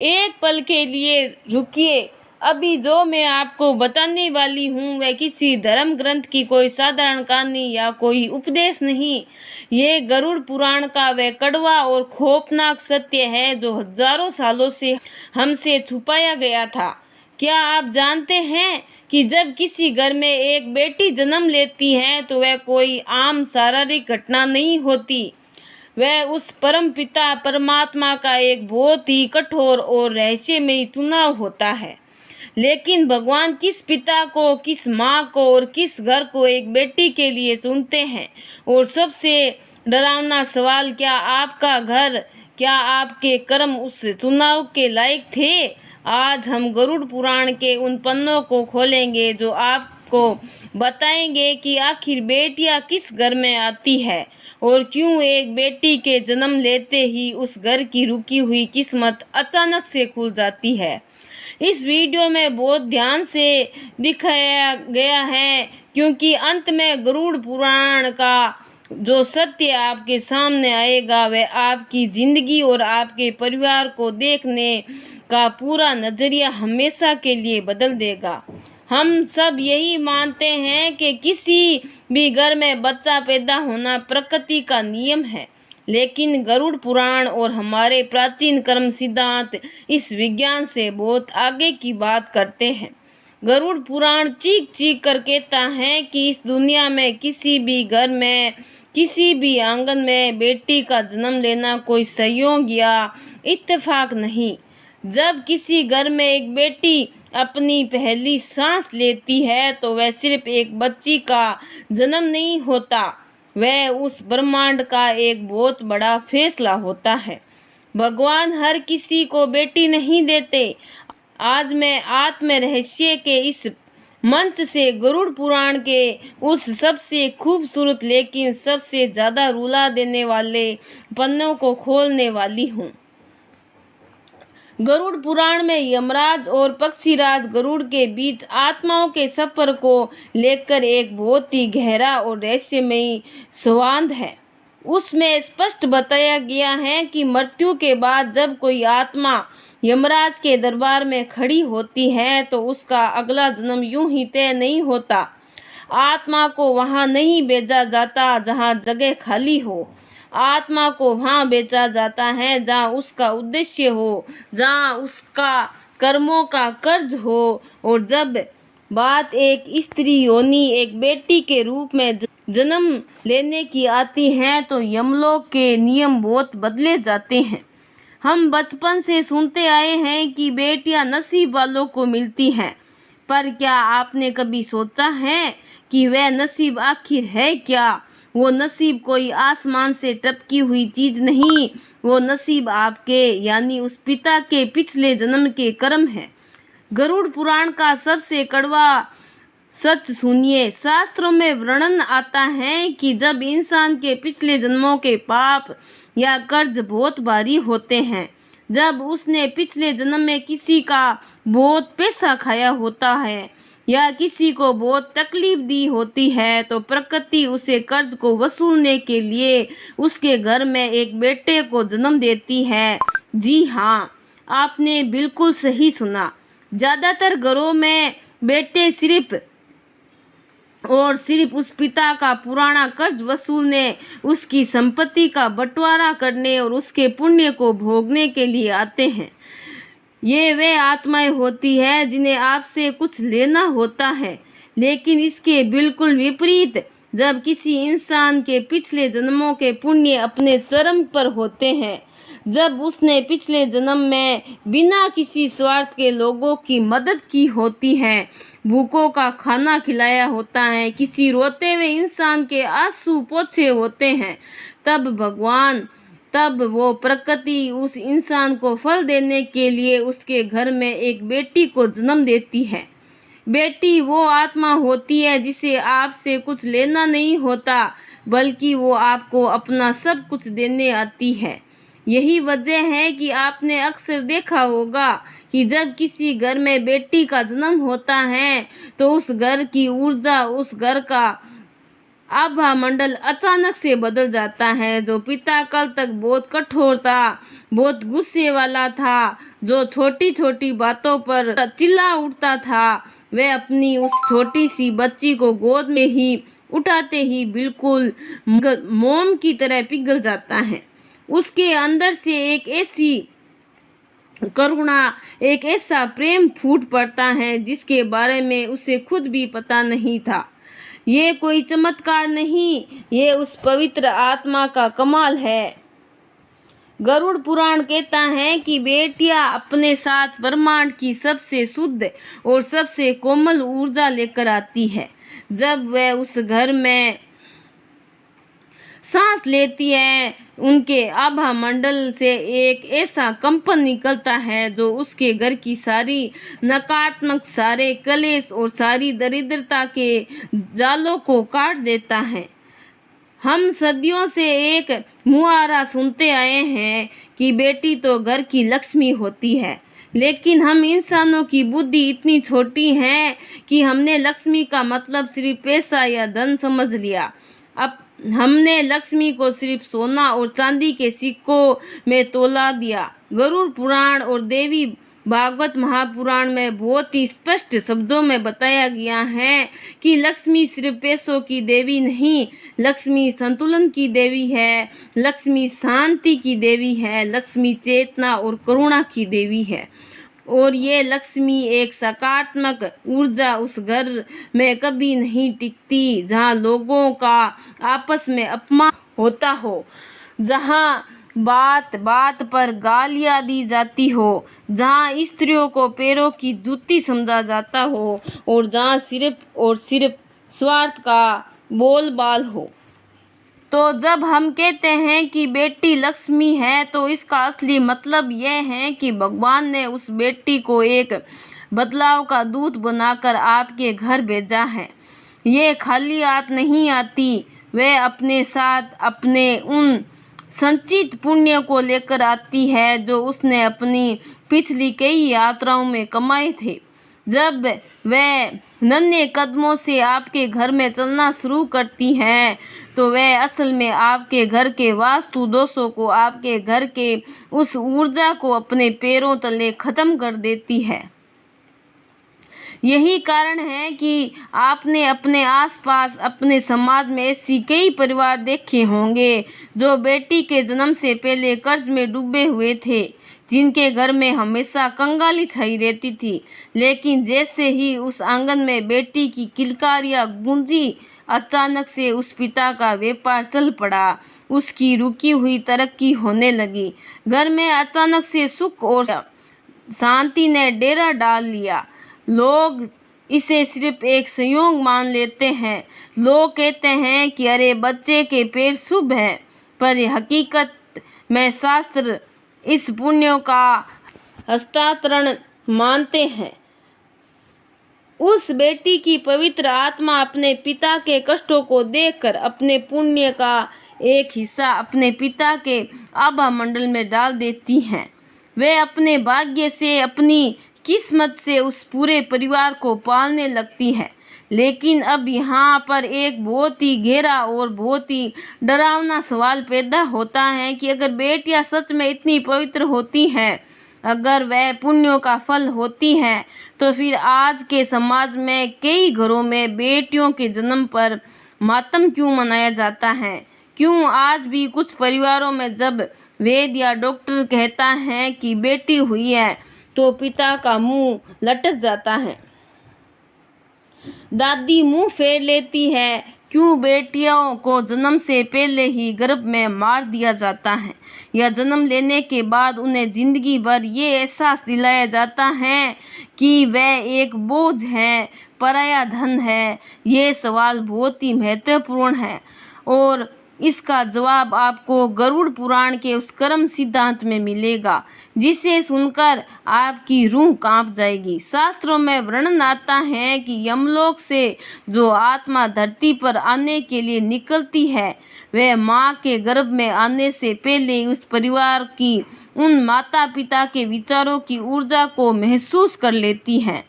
एक पल के लिए रुकिए। अभी जो मैं आपको बताने वाली हूँ वह किसी धर्म ग्रंथ की कोई साधारण कहानी या कोई उपदेश नहीं। ये गरुड़ पुराण का वह कड़वा और खौफनाक सत्य है जो हजारों सालों से हमसे छुपाया गया था। क्या आप जानते हैं कि जब किसी घर में एक बेटी जन्म लेती है तो वह कोई आम शारीरिक घटना नहीं होती। वह उस परम पिता परमात्मा का एक बहुत ही कठोर और रहस्यमयी चुनाव होता है। लेकिन भगवान किस पिता को, किस माँ को और किस घर को एक बेटी के लिए चुनते हैं? और सबसे डरावना सवाल, क्या आपका घर, क्या आपके कर्म उस चुनाव के लायक थे? आज हम गरुड़ पुराण के उन पन्नों को खोलेंगे जो आपको बताएंगे कि आखिर बेटियां किस घर में आती है और क्यों एक बेटी के जन्म लेते ही उस घर की रुकी हुई किस्मत अचानक से खुल जाती है। इस वीडियो में बहुत ध्यान से दिखाया गया है क्योंकि अंत में गरुड़ पुराण का जो सत्य आपके सामने आएगा वह आपकी जिंदगी और आपके परिवार को देखने का पूरा नजरिया हमेशा के लिए बदल देगा। हम सब यही मानते हैं कि किसी भी घर में बच्चा पैदा होना प्रकृति का नियम है, लेकिन गरुड़ पुराण और हमारे प्राचीन कर्म सिद्धांत इस विज्ञान से बहुत आगे की बात करते हैं। गरुड़ पुराण चीख चीख कर कहता है कि इस दुनिया में किसी भी घर में, किसी भी आंगन में बेटी का जन्म लेना कोई संयोग या इत्तेफाक नहीं। जब किसी घर में एक बेटी अपनी पहली सांस लेती है तो वह सिर्फ एक बच्ची का जन्म नहीं होता, वह उस ब्रह्मांड का एक बहुत बड़ा फैसला होता है। भगवान हर किसी को बेटी नहीं देते। आज मैं आत्म रहस्य के इस मंच से गरुड़ पुराण के उस सबसे खूबसूरत लेकिन सबसे ज़्यादा रुला देने वाले पन्नों को खोलने वाली हूँ। गरुड़ पुराण में यमराज और पक्षीराज गरुड़ के बीच आत्माओं के सफर को लेकर एक बहुत ही गहरा और रहस्यमयी संवाद है। उसमें स्पष्ट बताया गया है कि मृत्यु के बाद जब कोई आत्मा यमराज के दरबार में खड़ी होती है तो उसका अगला जन्म यूं ही तय नहीं होता। आत्मा को वहां नहीं भेजा जाता जहां जगह खाली हो। आत्मा को वहां भेजा जाता है जहां उसका उद्देश्य हो, जहां उसका कर्मों का कर्ज हो। और जब बात एक स्त्री योनि, एक बेटी के रूप में जन्म लेने की आती है तो यमलोक के नियम बहुत बदले जाते हैं। हम बचपन से सुनते आए हैं कि बेटियां नसीब वालों को मिलती हैं, पर क्या आपने कभी सोचा है कि वह नसीब आखिर है क्या? वो नसीब कोई आसमान से टपकी हुई चीज नहीं, वो नसीब आपके यानी उस पिता के पिछले जन्म के कर्म है। गरुड़ पुराण का सबसे कड़वा सच सुनिए। शास्त्रों में वर्णन आता है कि जब इंसान के पिछले जन्मों के पाप या कर्ज बहुत भारी होते हैं, जब उसने पिछले जन्म में किसी का बहुत पैसा खाया होता है या किसी को बहुत तकलीफ दी होती है, तो प्रकृति उसे कर्ज को वसूलने के लिए उसके घर में एक बेटे को जन्म देती है। जी हाँ, आपने बिल्कुल सही सुना। ज़्यादातर घरों में बेटे सिर्फ और सिर्फ उस पिता का पुराना कर्ज वसूलने, उसकी संपत्ति का बंटवारा करने और उसके पुण्य को भोगने के लिए आते हैं। ये वे आत्माएं होती है जिन्हें आपसे कुछ लेना होता है। लेकिन इसके बिल्कुल विपरीत, जब किसी इंसान के पिछले जन्मों के पुण्य अपने चरम पर होते हैं, जब उसने पिछले जन्म में बिना किसी स्वार्थ के लोगों की मदद की होती है, भूखों का खाना खिलाया होता है, किसी रोते हुए इंसान के आंसू पोंछे होते हैं, तब वो प्रकृति उस इंसान को फल देने के लिए उसके घर में एक बेटी को जन्म देती है। बेटी वो आत्मा होती है जिसे आपसे कुछ लेना नहीं होता, बल्कि वो आपको अपना सब कुछ देने आती है। यही वजह है कि आपने अक्सर देखा होगा कि जब किसी घर में बेटी का जन्म होता है तो उस घर की ऊर्जा, उस घर का आभा मंडल अचानक से बदल जाता है। जो पिता कल तक बहुत कठोर था, बहुत गुस्से वाला था, जो छोटी छोटी बातों पर चिल्ला उठता था, वह अपनी उस छोटी सी बच्ची को गोद में ही उठाते ही बिल्कुल मोम की तरह पिघल जाता है। उसके अंदर से एक ऐसी करुणा, एक ऐसा प्रेम फूट पड़ता है जिसके बारे में उसे खुद भी पता नहीं था। ये कोई चमत्कार नहीं, ये उस पवित्र आत्मा का कमाल है। गरुड़ पुराण कहता है कि बेटियां अपने साथ ब्रह्मांड की सबसे शुद्ध और सबसे कोमल ऊर्जा लेकर आती है। जब वह उस घर में सांस लेती है, उनके आभा मंडल से एक ऐसा कंपन निकलता है जो उसके घर की सारी नकारात्मक, सारे कलेश और सारी दरिद्रता के जालों को काट देता है। हम सदियों से एक मुहावरा सुनते आए हैं कि बेटी तो घर की लक्ष्मी होती है, लेकिन हम इंसानों की बुद्धि इतनी छोटी है कि हमने लक्ष्मी का मतलब सिर्फ पैसा या धन समझ लिया। अब हमने लक्ष्मी को सिर्फ सोना और चांदी के सिक्कों में तोला दिया। गरुड़ पुराण और देवी भागवत महापुराण में बहुत ही स्पष्ट शब्दों में बताया गया है कि लक्ष्मी सिर्फ पैसों की देवी नहीं, लक्ष्मी संतुलन की देवी है, लक्ष्मी शांति की देवी है, लक्ष्मी चेतना और करुणा की देवी है। और ये लक्ष्मी एक सकारात्मक ऊर्जा उस घर में कभी नहीं टिकती जहाँ लोगों का आपस में अपमान होता हो, जहाँ बात बात पर गालियाँ दी जाती हो, जहाँ स्त्रियों को पैरों की जूती समझा जाता हो और जहाँ सिर्फ और सिर्फ स्वार्थ का बोलबाल हो। तो जब हम कहते हैं कि बेटी लक्ष्मी है, तो इसका असली मतलब यह है कि भगवान ने उस बेटी को एक बदलाव का दूत बनाकर आपके घर भेजा है। ये खाली हाथ नहीं आती, वह अपने साथ अपने उन संचित पुण्य को लेकर आती है जो उसने अपनी पिछली कई यात्राओं में कमाए थे। जब वह नन्हे कदमों से आपके घर में चलना शुरू करती हैं, तो वह असल में आपके घर के वास्तु दोषों को, आपके घर के उस ऊर्जा को अपने पैरों तले खत्म कर देती है। यही कारण है कि आपने अपने आसपास, अपने समाज में ऐसी कई परिवार देखे होंगे जो बेटी के जन्म से पहले कर्ज में डूबे हुए थे, जिनके घर में हमेशा कंगाली छाई रहती थी। लेकिन जैसे ही उस आंगन में बेटी की किलकारियाँ गूंजी, अचानक से उस पिता का व्यापार चल पड़ा, उसकी रुकी हुई तरक्की होने लगी। घर में अचानक से सुख और शांति ने डेरा डाल लिया। लोग इसे सिर्फ एक संयोग मान लेते हैं। लोग कहते हैं कि अरे बच्चे के पैर शुभ हैं, पर हकीकत में शास्त्र इस पुण्यों का हस्तांतरण मानते हैं। उस बेटी की पवित्र आत्मा अपने पिता के कष्टों को देखकर अपने पुण्य का एक हिस्सा अपने पिता के आभा मंडल में डाल देती हैं। वे अपने भाग्य से, अपनी किस्मत से उस पूरे परिवार को पालने लगती है। लेकिन अब यहाँ पर एक बहुत ही गहरा और बहुत ही डरावना सवाल पैदा होता है कि अगर बेटियाँ सच में इतनी पवित्र होती हैं, अगर वह पुण्यों का फल होती हैं, तो फिर आज के समाज में कई घरों में बेटियों के जन्म पर मातम क्यों मनाया जाता है? क्यों आज भी कुछ परिवारों में जब वैद्य या डॉक्टर कहता है कि बेटी हुई है, तो पिता का मुंह लटक जाता है, दादी मुंह फेर लेती है? क्यों बेटियों को जन्म से पहले ही गर्भ में मार दिया जाता है, या जन्म लेने के बाद उन्हें जिंदगी भर ये एहसास दिलाया जाता है कि वह एक बोझ है, पराया धन है? ये सवाल बहुत ही महत्वपूर्ण है और इसका जवाब आपको गरुड़ पुराण के उस कर्म सिद्धांत में मिलेगा, जिसे सुनकर आपकी रूह कांप जाएगी। शास्त्रों में वर्णन आता है कि यमलोक से जो आत्मा धरती पर आने के लिए निकलती है, वह माँ के गर्भ में आने से पहले उस परिवार की, उन माता पिता के विचारों की ऊर्जा को महसूस कर लेती है।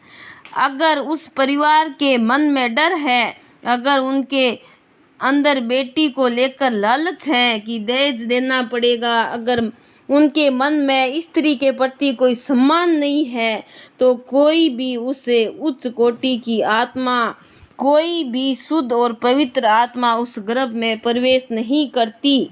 अगर उस परिवार के मन में डर है, अगर उनके अंदर बेटी को लेकर लालच है कि दहेज देना पड़ेगा, अगर उनके मन में स्त्री के प्रति कोई सम्मान नहीं है तो कोई भी उसे उच्च कोटि की आत्मा, कोई भी शुद्ध और पवित्र आत्मा उस गर्भ में प्रवेश नहीं करती।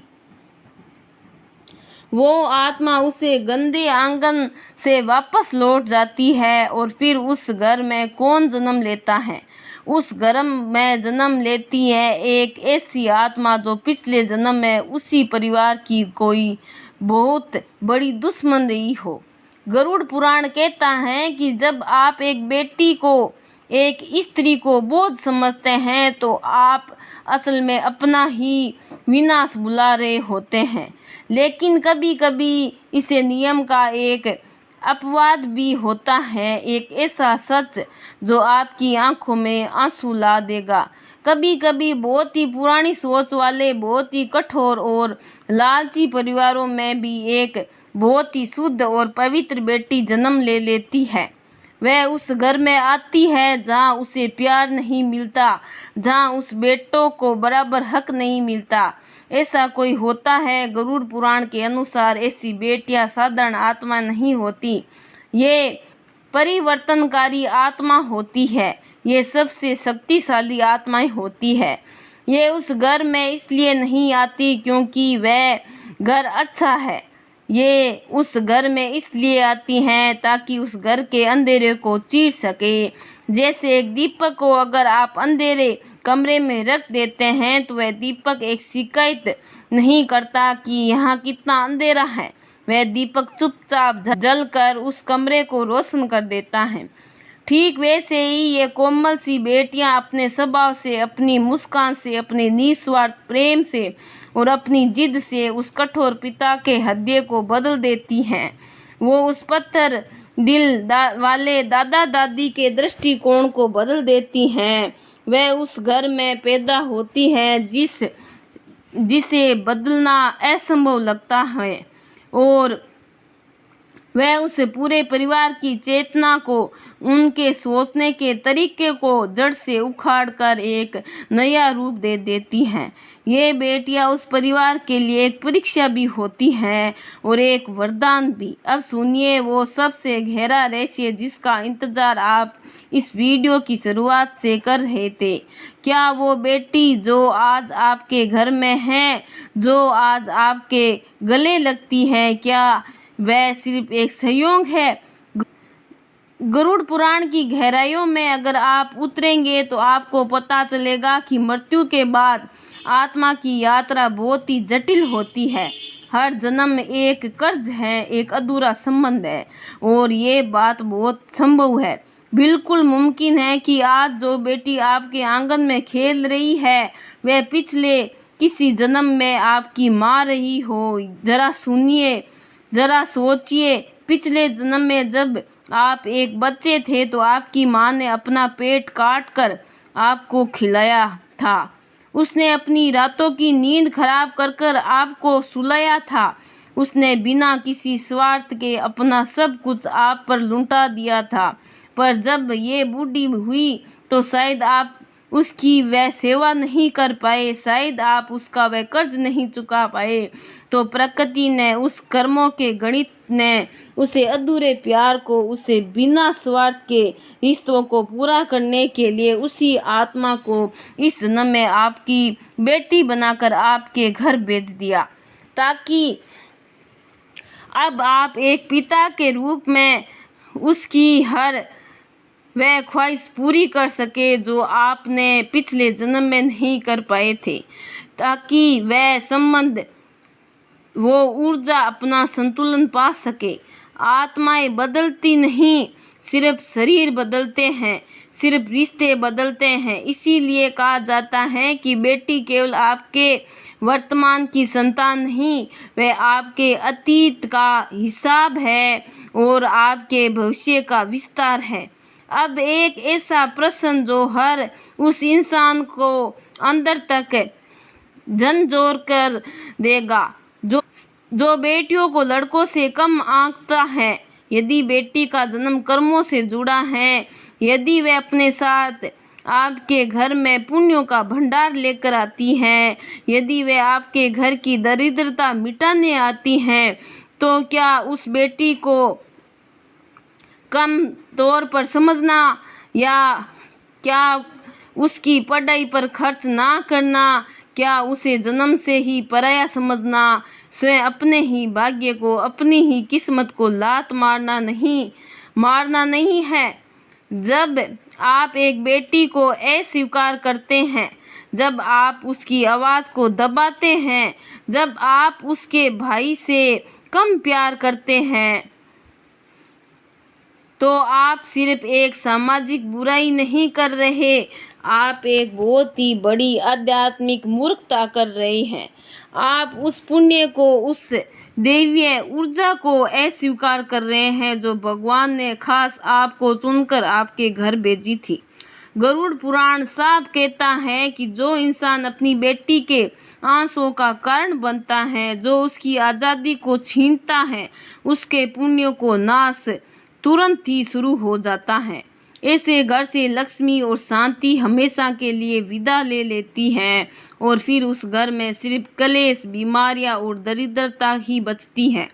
वो आत्मा उसे गंदे आंगन से वापस लौट जाती है। और फिर उस घर में कौन जन्म लेता है? उस घर में जन्म लेती है एक ऐसी आत्मा जो पिछले जन्म में उसी परिवार की कोई बहुत बड़ी दुश्मन रही हो। गरुड़ पुराण कहता है कि जब आप एक बेटी को, एक स्त्री को बोझ समझते हैं तो आप असल में अपना ही विनाश बुला रहे होते हैं। लेकिन कभी कभी इसे नियम का एक अपवाद भी होता है, एक ऐसा सच जो आपकी आंखों में आंसू ला देगा। कभी कभी बहुत ही पुरानी सोच वाले, बहुत ही कठोर और लालची परिवारों में भी एक बहुत ही शुद्ध और पवित्र बेटी जन्म ले लेती है। वह उस घर में आती है जहाँ उसे प्यार नहीं मिलता, जहाँ उस बेटों को बराबर हक नहीं मिलता। ऐसा कोई होता है? गरुड़ पुराण के अनुसार ऐसी बेटियां साधारण आत्मा नहीं होती, ये परिवर्तनकारी आत्मा होती है, ये सबसे शक्तिशाली आत्माएं होती है। ये उस घर में इसलिए नहीं आती क्योंकि वह घर अच्छा है, ये उस घर में इसलिए आती हैं ताकि उस घर के अंधेरे को चीर सके। जैसे एक दीपक को अगर आप अंधेरे कमरे में रख देते हैं तो वह दीपक एक शिकायत नहीं करता कि यहाँ कितना अंधेरा है, वह दीपक चुपचाप जलकर उस कमरे को रोशन कर देता है। ठीक वैसे ही ये कोमल सी बेटियां अपने स्वभाव से, अपनी मुस्कान से, अपने निस्वार्थ प्रेम से और अपनी जिद से उस कठोर पिता के हृदय को बदल देती हैं। वो उस पत्थर दिल वाले दादा दादी के दृष्टिकोण को बदल देती हैं। वह उस घर में पैदा होती है जिसे बदलना असंभव लगता है और वह उस पूरे परिवार की चेतना को, उनके सोचने के तरीके को जड़ से उखाड़कर एक नया रूप दे देती हैं। ये बेटियां उस परिवार के लिए एक परीक्षा भी होती हैं और एक वरदान भी। अब सुनिए वो सबसे गहरा रहस्य जिसका इंतजार आप इस वीडियो की शुरुआत से कर रहे थे। क्या वो बेटी जो आज आपके घर में है, जो आज आपके गले लगती है, क्या वह सिर्फ एक संयोग है? गरुड़ पुराण की गहराइयों में अगर आप उतरेंगे तो आपको पता चलेगा कि मृत्यु के बाद आत्मा की यात्रा बहुत ही जटिल होती है। हर जन्म एक कर्ज है, एक अधूरा संबंध है और ये बात बहुत संभव है, बिल्कुल मुमकिन है कि आज जो बेटी आपके आंगन में खेल रही है वह पिछले किसी जन्म में आपकी माँ रही हो। जरा सुनिए, जरा सोचिए, पिछले जन्म में जब आप एक बच्चे थे तो आपकी माँ ने अपना पेट काट कर आपको खिलाया था। उसने अपनी रातों की नींद खराब कर कर आपको सुलाया था। उसने बिना किसी स्वार्थ के अपना सब कुछ आप पर लुटा दिया था। पर जब ये बूढ़ी हुई तो शायद आप उसकी वह सेवा नहीं कर पाए, शायद आप उसका वह कर्ज नहीं चुका पाए, तो प्रकृति ने, उस कर्मों के गणित ने उसे अधूरे प्यार को, उसे बिना स्वार्थ के रिश्तों को पूरा करने के लिए उसी आत्मा को इस जन्म में आपकी बेटी बनाकर आपके घर भेज दिया, ताकि अब आप एक पिता के रूप में उसकी हर वह ख्वाहिश पूरी कर सके जो आपने पिछले जन्म में नहीं कर पाए थे, ताकि वह संबंध, वो ऊर्जा अपना संतुलन पा सके। आत्माएं बदलती नहीं, सिर्फ शरीर बदलते हैं, सिर्फ रिश्ते बदलते हैं। इसीलिए कहा जाता है कि बेटी केवल आपके वर्तमान की संतान नहीं, वह आपके अतीत का हिसाब है और आपके भविष्य का विस्तार है। अब एक ऐसा प्रश्न जो हर उस इंसान को अंदर तक झंझोर कर देगा जो बेटियों को लड़कों से कम आंकता है। यदि बेटी का जन्म कर्मों से जुड़ा है, यदि वह अपने साथ आपके घर में पुण्यों का भंडार लेकर आती हैं। यदि वे आपके घर की दरिद्रता मिटाने आती हैं तो क्या उस बेटी को कम तौर पर समझना या क्या उसकी पढ़ाई पर खर्च ना करना, क्या उसे जन्म से ही पराया समझना, स्वयं अपने ही भाग्य को, अपनी ही किस्मत को लात मारना नहीं है। जब आप एक बेटी को अस्वीकार करते हैं, जब आप उसकी आवाज़ को दबाते हैं, जब आप उसके भाई से कम प्यार करते हैं, तो आप सिर्फ एक सामाजिक बुराई नहीं कर रहे, आप एक बहुत ही बड़ी आध्यात्मिक मूर्खता कर रहे हैं। आप उस पुण्य को, उस दैवीय ऊर्जा को अस्वीकार कर रहे हैं जो भगवान ने खास आपको चुनकर आपके घर भेजी थी। गरुड़ पुराण साफ कहता है कि जो इंसान अपनी बेटी के आंसुओं का कारण बनता है, जो उसकी आज़ादी को छीनता है, उसके पुण्यों को नाश तुरंत ही शुरू हो जाता है। ऐसे घर से लक्ष्मी और शांति हमेशा के लिए विदा ले लेती हैं और फिर उस घर में सिर्फ कलेश, बीमारियां और दरिद्रता ही बचती है।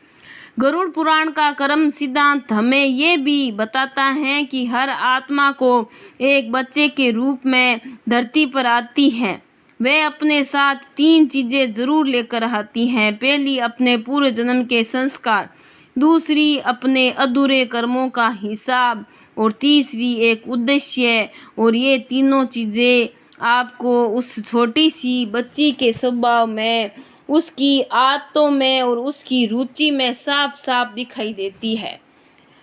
गरुड़ पुराण का कर्म सिद्धांत हमें ये भी बताता है कि हर आत्मा को एक बच्चे के रूप में धरती पर आती है। वे अपने साथ 3 चीज़ें जरूर लेकर आती हैं। पहली, अपने पूरे जन्म के संस्कार, दूसरी, अपने अधूरे कर्मों का हिसाब, और तीसरी, एक उद्देश्य। और ये तीनों चीज़ें आपको उस छोटी सी बच्ची के स्वभाव में, उसकी आदतों में और उसकी रुचि में साफ साफ दिखाई देती है।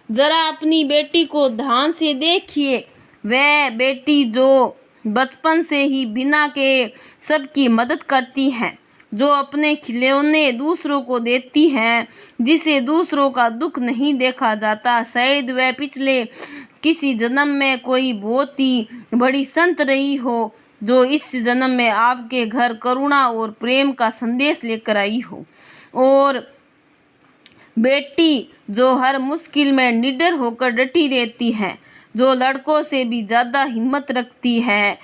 जरा अपनी बेटी को ध्यान से देखिए। वह बेटी जो बचपन से ही बिना के सबकी मदद करती है, जो अपने खिलौने दूसरों को देती है, जिसे दूसरों का दुख नहीं देखा जाता, शायद वह पिछले किसी जन्म में कोई बहुत ही बड़ी संत रही हो, जो इस जन्म में आपके घर करुणा और प्रेम का संदेश लेकर आई हो। और बेटी जो हर मुश्किल में निडर होकर डटी रहती है, जो लड़कों से भी ज़्यादा हिम्मत रखती है,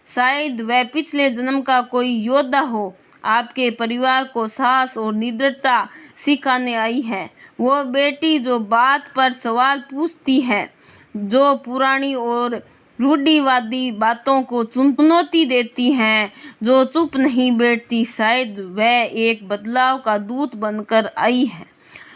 शायद वह पिछले जन्म का कोई योद्धा हो, आपके परिवार को साहस और निडरता सिखाने आई है। वो बेटी जो बात पर सवाल पूछती है, जो पुरानी और रूढ़िवादी बातों को चुनौती देती हैं, जो चुप नहीं बैठती, शायद वह एक बदलाव का दूत बनकर आई है।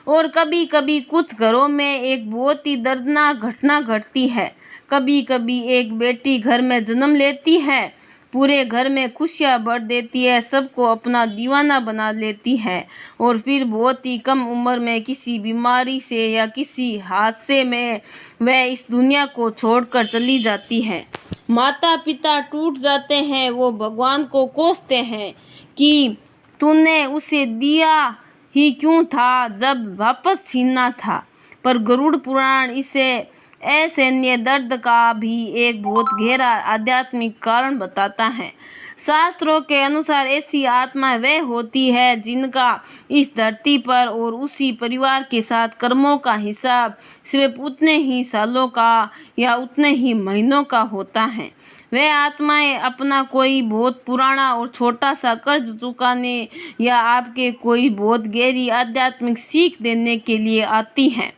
और कभी कभी कुछ घरों में एक बहुत ही दर्दनाक घटना घटती है। कभी कभी एक बेटी घर में जन्म लेती है, पूरे घर में खुशियाँ भर देती है, सबको अपना दीवाना बना लेती है, और फिर बहुत ही कम उम्र में किसी बीमारी से या किसी हादसे में वह इस दुनिया को छोड़कर चली जाती है। माता पिता टूट जाते हैं, वो भगवान को कोसते हैं कि तूने उसे दिया ही क्यों था जब वापस छीनना था। पर गरुड़ पुराण इसे असहनीय दर्द का भी एक बहुत गहरा आध्यात्मिक कारण बताता है। शास्त्रों के अनुसार ऐसी आत्मा वह होती है जिनका इस धरती पर और उसी परिवार के साथ कर्मों का हिसाब सिर्फ उतने ही सालों का या उतने ही महीनों का होता है। वह आत्माएं अपना कोई बहुत पुराना और छोटा सा कर्ज चुकाने या आपके कोई बहुत गहरी आध्यात्मिक सीख देने के लिए आती हैं।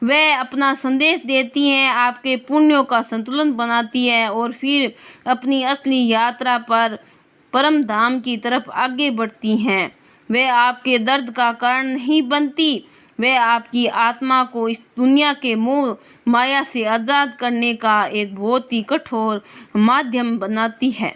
वह अपना संदेश देती हैं, आपके पुण्यों का संतुलन बनाती है और फिर अपनी असली यात्रा पर परम धाम की तरफ आगे बढ़ती हैं। वह आपके दर्द का कारण नहीं बनती, वह आपकी आत्मा को इस दुनिया के मोह माया से आज़ाद करने का एक बहुत ही कठोर माध्यम बनाती है।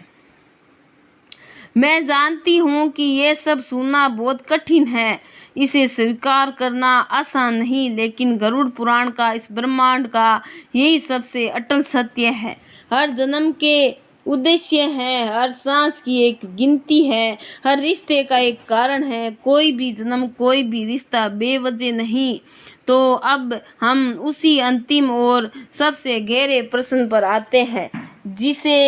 मैं जानती हूँ कि ये सब सुनना बहुत कठिन है, इसे स्वीकार करना आसान नहीं, लेकिन गरुड़ पुराण का, इस ब्रह्मांड का यही सबसे अटल सत्य है। हर जन्म के उद्देश्य है, हर सांस की एक गिनती है, हर रिश्ते का एक कारण है। कोई भी जन्म, कोई भी रिश्ता बेवजह नहीं। तो अब हम उसी अंतिम और सबसे गहरे प्रश्न पर आते हैं, जिसे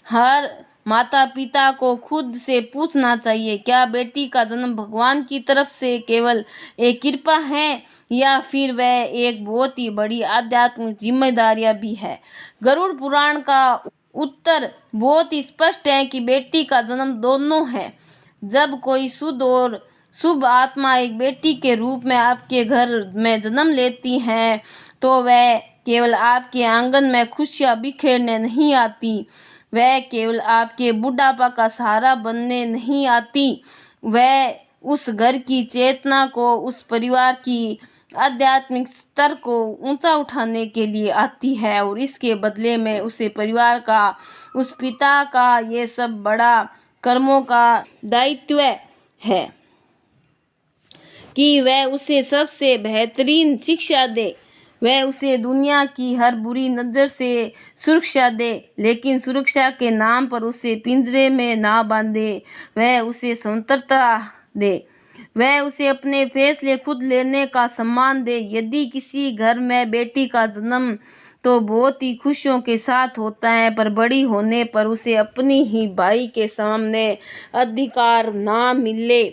हर माता पिता को खुद से पूछना चाहिए। क्या बेटी का जन्म भगवान की तरफ से केवल एक कृपा है या फिर वह एक बहुत ही बड़ी आध्यात्मिक जिम्मेदारियां भी है? गरुड़ पुराण का उत्तर बहुत ही स्पष्ट है कि बेटी का जन्म दोनों है। जब कोई शुद्ध और शुभ आत्मा एक बेटी के रूप में आपके घर में जन्म लेती है तो वह केवल आपके आंगन में खुशियां बिखेरने नहीं आती, वह केवल आपके बुढ़ापा का सहारा बनने नहीं आती, वह उस घर की चेतना को, उस परिवार की आध्यात्मिक स्तर को ऊंचा उठाने के लिए आती है। और इसके बदले में उसे परिवार का, उस पिता का ये सब बड़ा कर्मों का दायित्व है कि वह उसे सबसे बेहतरीन शिक्षा दे, वह उसे दुनिया की हर बुरी नज़र से सुरक्षा दे, लेकिन सुरक्षा के नाम पर उसे पिंजरे में ना बांधे, वह उसे स्वतंत्रता दे, वह उसे अपने फैसले खुद लेने का सम्मान दे। यदि किसी घर में बेटी का जन्म तो बहुत ही खुशियों के साथ होता है, पर बड़ी होने पर उसे अपनी ही भाई के सामने अधिकार ना मिले,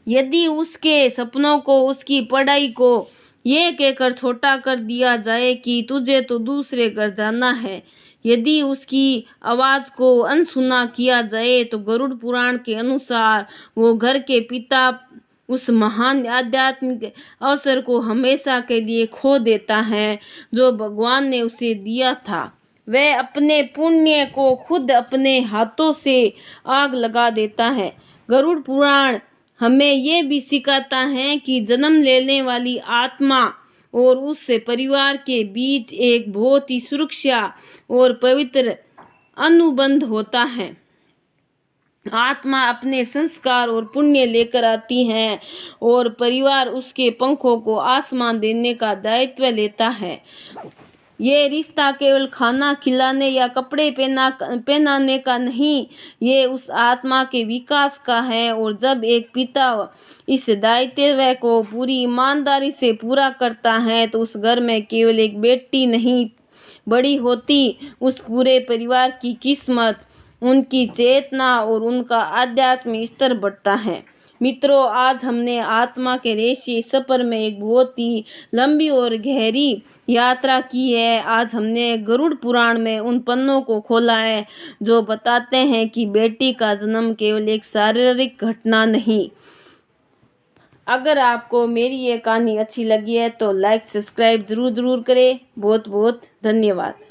यदि उसके सपनों को, उसकी पढ़ाई को ये कहकर छोटा कर दिया जाए कि तुझे तो दूसरे घर जाना है, यदि उसकी आवाज़ को अनसुना किया जाए तो गरुड़ पुराण के अनुसार वो घर के पिता उस महान आध्यात्मिक अवसर को हमेशा के लिए खो देता है जो भगवान ने उसे दिया था। वह अपने पुण्य को खुद अपने हाथों से आग लगा देता है। गरुड़ पुराण हमें ये भी सिखाता है कि जन्म लेने वाली आत्मा और उस परिवार के बीच एक बहुत ही सुरक्षा और पवित्र अनुबंध होता है। आत्मा अपने संस्कार और पुण्य लेकर आती है और परिवार उसके पंखों को आसमान देने का दायित्व लेता है। ये रिश्ता केवल खाना खिलाने या कपड़े पहनाने का नहीं, ये उस आत्मा के विकास का है। और जब एक पिता इस दायित्व को पूरी ईमानदारी से पूरा करता है तो उस घर में केवल एक बेटी नहीं बड़ी होती, उस पूरे परिवार की किस्मत, उनकी चेतना और उनका आध्यात्मिक स्तर बढ़ता है। मित्रों, आज हमने आत्मा के रहस्य सफर में एक बहुत ही लंबी और गहरी यात्रा की है। आज हमने गरुड़ पुराण में उन पन्नों को खोला है जो बताते हैं कि बेटी का जन्म केवल एक शारीरिक घटना नहीं। अगर आपको मेरी ये कहानी अच्छी लगी है तो लाइक सब्सक्राइब जरूर करें। बहुत बहुत धन्यवाद।